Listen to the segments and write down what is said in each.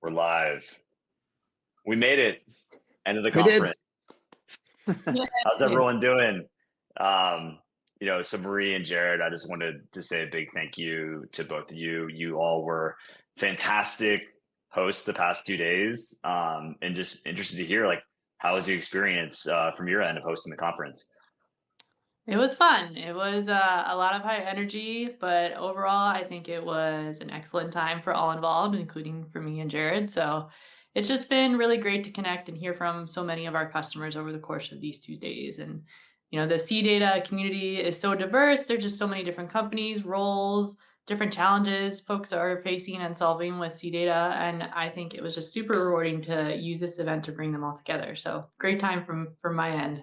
We're live. We made it. End of the We did. conference. How's everyone doing? So Marie and Jared, I just wanted to say a big thank you to both of you. You all were fantastic hosts the past 2 days, and just interested to hear how was the experience from your end of hosting the conference? It was fun. It was a lot of high energy, but overall, I think it was an excellent time for all involved, including for me and Jared. So it's just been really great to connect and hear from so many of our customers over the course of these 2 days. And, the CData community is so diverse. There's just so many different companies, roles, different challenges folks are facing and solving with CData. And I think it was just super rewarding to use this event to bring them all together. So great time from my end.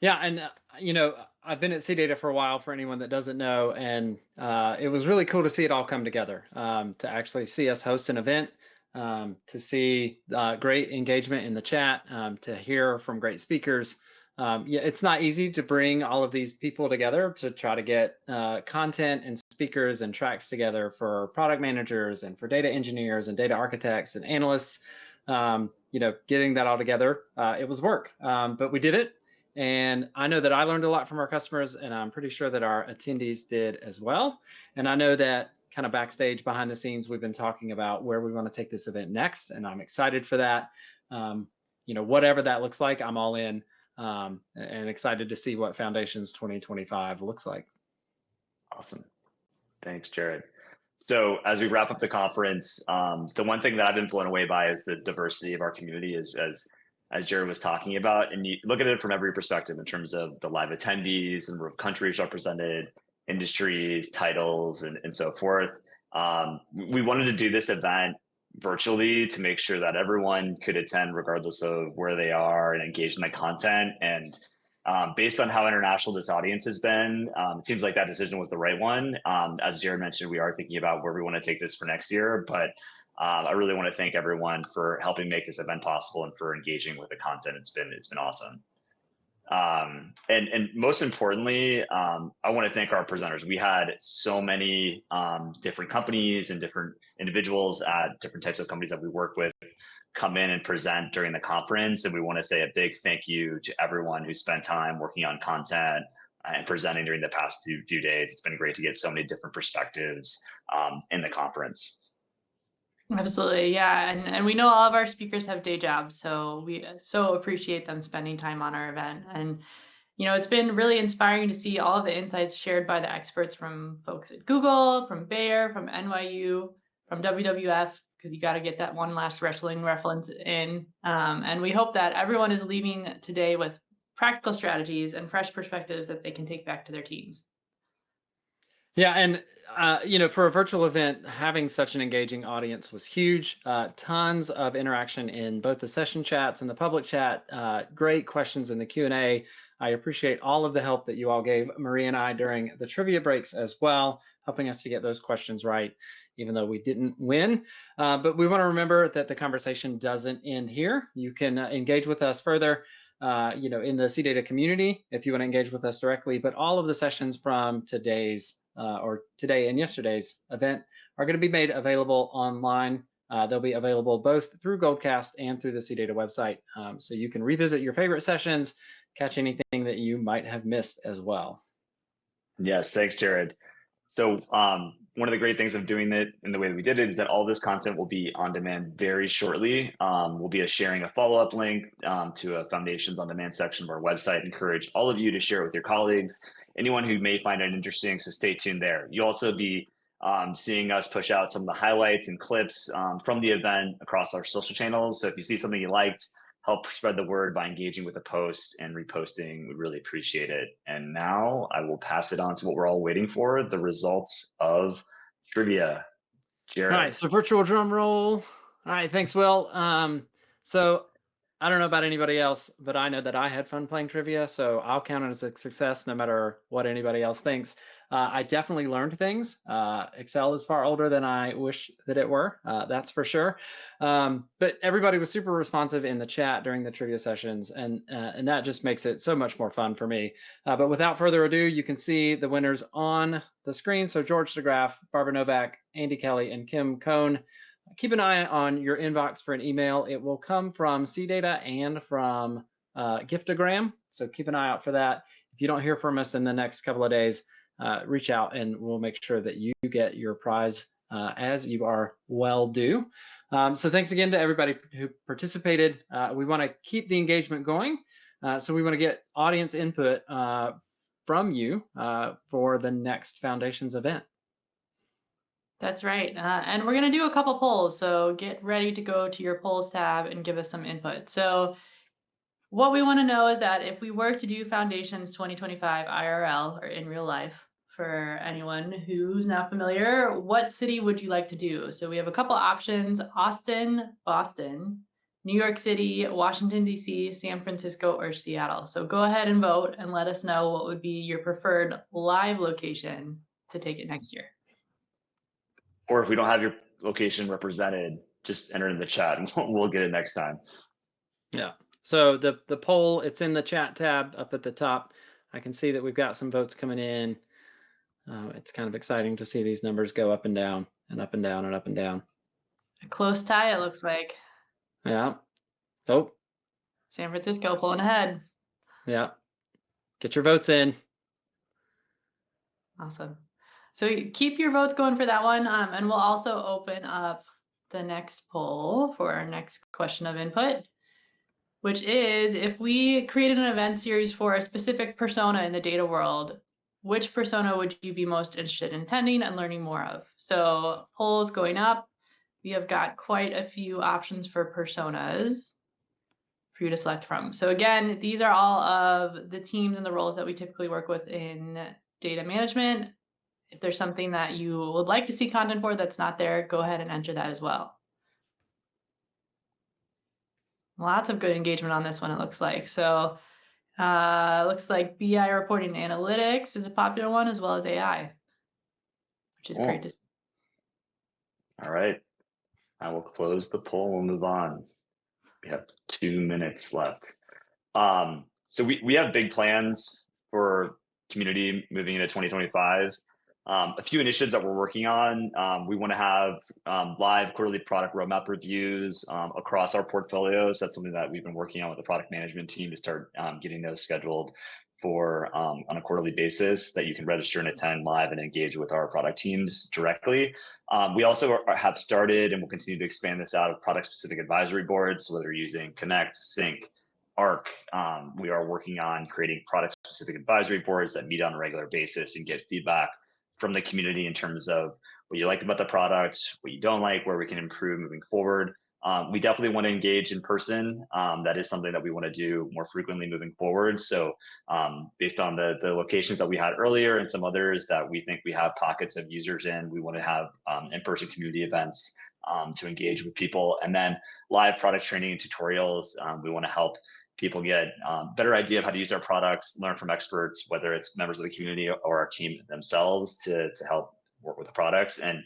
Yeah, and I've been at CData for a while. For anyone that doesn't know, and it was really cool to see it all come together. To actually see us host an event, to see great engagement in the chat, to hear from great speakers. Yeah, it's not easy to bring all of these people together to try to get content and speakers and tracks together for product managers and for data engineers and data architects and analysts. Getting that all together, it was work, but we did it. And I know that I learned a lot from our customers, and I'm pretty sure that our attendees did as well. And I know that kind of backstage behind the scenes, we've been talking about where we want to take this event next, and I'm excited for that. Whatever that looks like, I'm all in, and excited to see what Foundations 2025 looks like. Awesome. Thanks, Jared. So as we wrap up the conference, the one thing that I've been blown away by is the diversity of our community, as Jared was talking about, and you look at it from every perspective in terms of the live attendees, the number of countries represented, industries, titles, and so forth. We wanted to do this event virtually to make sure that everyone could attend regardless of where they are and engage in the content. And based on how international this audience has been, it seems like that decision was the right one. As Jared mentioned, we are thinking about where we want to take this for next year, but I really want to thank everyone for helping make this event possible and for engaging with the content. It's been awesome. And most importantly, I want to thank our presenters. We had so many different companies and different individuals at different types of companies that we work with come in and present during the conference. And we want to say a big thank you to everyone who spent time working on content and presenting during the past few days. It's been great to get so many different perspectives in the conference. Absolutely. Yeah. And we know all of our speakers have day jobs, so we so appreciate them spending time on our event. And, it's been really inspiring to see all of the insights shared by the experts from folks at Google, from Bayer, from NYU, from WWF, because you got to get that one last wrestling reference in. And we hope that everyone is leaving today with practical strategies and fresh perspectives that they can take back to their teams. Yeah, and for a virtual event, having such an engaging audience was huge. Tons of interaction in both the session chats and the public chat. Great questions in the Q&A. I appreciate all of the help that you all gave Marie and I during the trivia breaks as well, helping us to get those questions right, even though we didn't win. But we want to remember that the conversation doesn't end here. You can engage with us further in the CData community if you want to engage with us directly. But all of the sessions from today and yesterday's event are going to be made available online. They'll be available both through Goldcast and through the CData website. So you can revisit your favorite sessions, catch anything that you might have missed as well. Yes, thanks, Jared. So one of the great things of doing it in the way that we did it is that all this content will be on demand very shortly. We'll be sharing a follow-up link to a Foundations on Demand section of our website. Encourage all of you to share it with your colleagues, anyone who may find it interesting, so stay tuned there. You'll also be seeing us push out some of the highlights and clips from the event across our social channels. So if you see something you liked, help spread the word by engaging with the post and reposting. We'd really appreciate it. And now I will pass it on to what we're all waiting for, the results of trivia. Jared. All right, so virtual drum roll. All right, thanks, Will. So I don't know about anybody else, but I know that I had fun playing trivia, so I'll count it as a success no matter what anybody else thinks. I definitely learned things. Excel is far older than I wish that it were, that's for sure. But everybody was super responsive in the chat during the trivia sessions, and that just makes it so much more fun for me. But without further ado, you can see the winners on the screen. So George DeGraff, Barbara Novak, Andy Kelly, and Kim Cohn keep an eye on your inbox for an email. It will come from CData and from Giftogram. So keep an eye out for that. If you don't hear from us in the next couple of days, reach out and we'll make sure that you get your prize as you are well due. So thanks again to everybody who participated. We want to keep the engagement going. So we want to get audience input from you for the next Foundations event. That's right. And we're going to do a couple polls. So get ready to go to your polls tab and give us some input. So what we want to know is that if we were to do Foundations 2025 IRL or in real life, for anyone who's not familiar, what city would you like to do? So we have a couple options: Austin, Boston, New York City, Washington, D.C., San Francisco, or Seattle. So go ahead and vote and let us know what would be your preferred live location to take it next year. Or if we don't have your location represented, just enter in the chat and we'll get it next time. Yeah. So the poll, it's in the chat tab up at the top. I can see that we've got some votes coming in. It's kind of exciting to see these numbers go up and down and up and down and up and down. A close tie, it looks like. Yeah. Oh. San Francisco pulling ahead. Yeah. Get your votes in. Awesome. So keep your votes going for that one. And we'll also open up the next poll for our next question of input, which is, if we created an event series for a specific persona in the data world, which persona would you be most interested in attending and learning more of? So polls going up. We have got quite a few options for personas for you to select from. So again, these are all of the teams and the roles that we typically work with in data management. If there's something that you would like to see content for that's not there, go ahead and enter that as well. Lots of good engagement on this one, it looks like. So looks like BI reporting and analytics is a popular one, as well as AI, which is great to see. All right. I will close the poll and move on. We have 2 minutes left. So we have big plans for community moving into 2025. A few initiatives that we're working on. We want to have live quarterly product roadmap reviews across our portfolios. That's something that we've been working on with the product management team to start getting those scheduled for on a quarterly basis, that you can register and attend live and engage with our product teams directly. We also have started and will continue to expand this out of product specific advisory boards, whether you're using Connect, Sync, Arc. We are working on creating product specific advisory boards that meet on a regular basis and get feedback from the community in terms of what you like about the product, what you don't like, where we can improve moving forward. We definitely want to engage in person. That is something that we want to do more frequently moving forward. So based on the locations that we had earlier and some others that we think we have pockets of users in, we want to have in-person community events to engage with people. And then live product training and tutorials. We want to help people get better idea of how to use our products, learn from experts, whether it's members of the community or our team themselves to help work with the products. And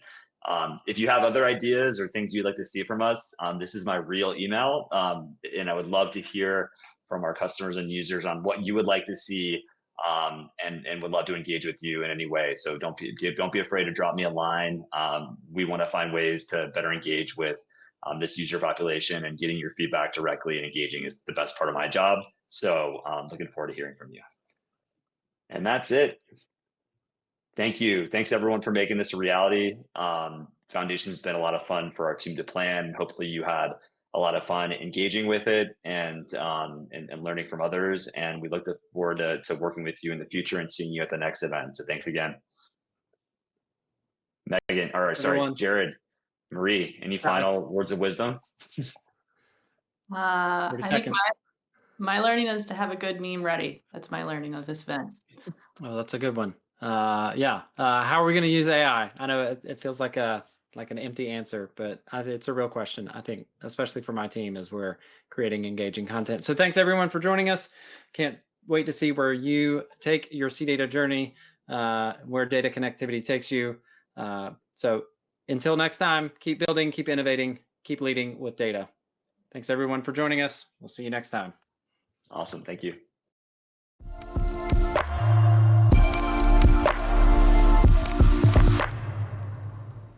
if you have other ideas or things you'd like to see from us, this is my real email. And I would love to hear from our customers and users on what you would like to see, and would love to engage with you in any way. So don't be afraid to drop me a line. We want to find ways to better engage with this user population, and getting your feedback directly and engaging is the best part of my job. So looking forward to hearing from you. And that's it. Thank you. Thanks everyone for making this a reality. Foundation's been a lot of fun for our team to plan. Hopefully you had a lot of fun engaging with it and learning from others. And we look forward to working with you in the future and seeing you at the next event. So thanks again. Megan, or sorry, Everyone. Jared, Marie, any final words of wisdom? 30 I think seconds. my learning is to have a good meme ready. That's my learning of this event. Oh, that's a good one. Yeah. How are we going to use AI? I know it feels like an empty answer, but it's a real question, I think, especially for my team as we're creating engaging content. So thanks everyone for joining us. Can't wait to see where you take your CData journey, where data connectivity takes you. So until next time, keep building, keep innovating, keep leading with data. Thanks everyone for joining us. We'll see you next time. Awesome. Thank you.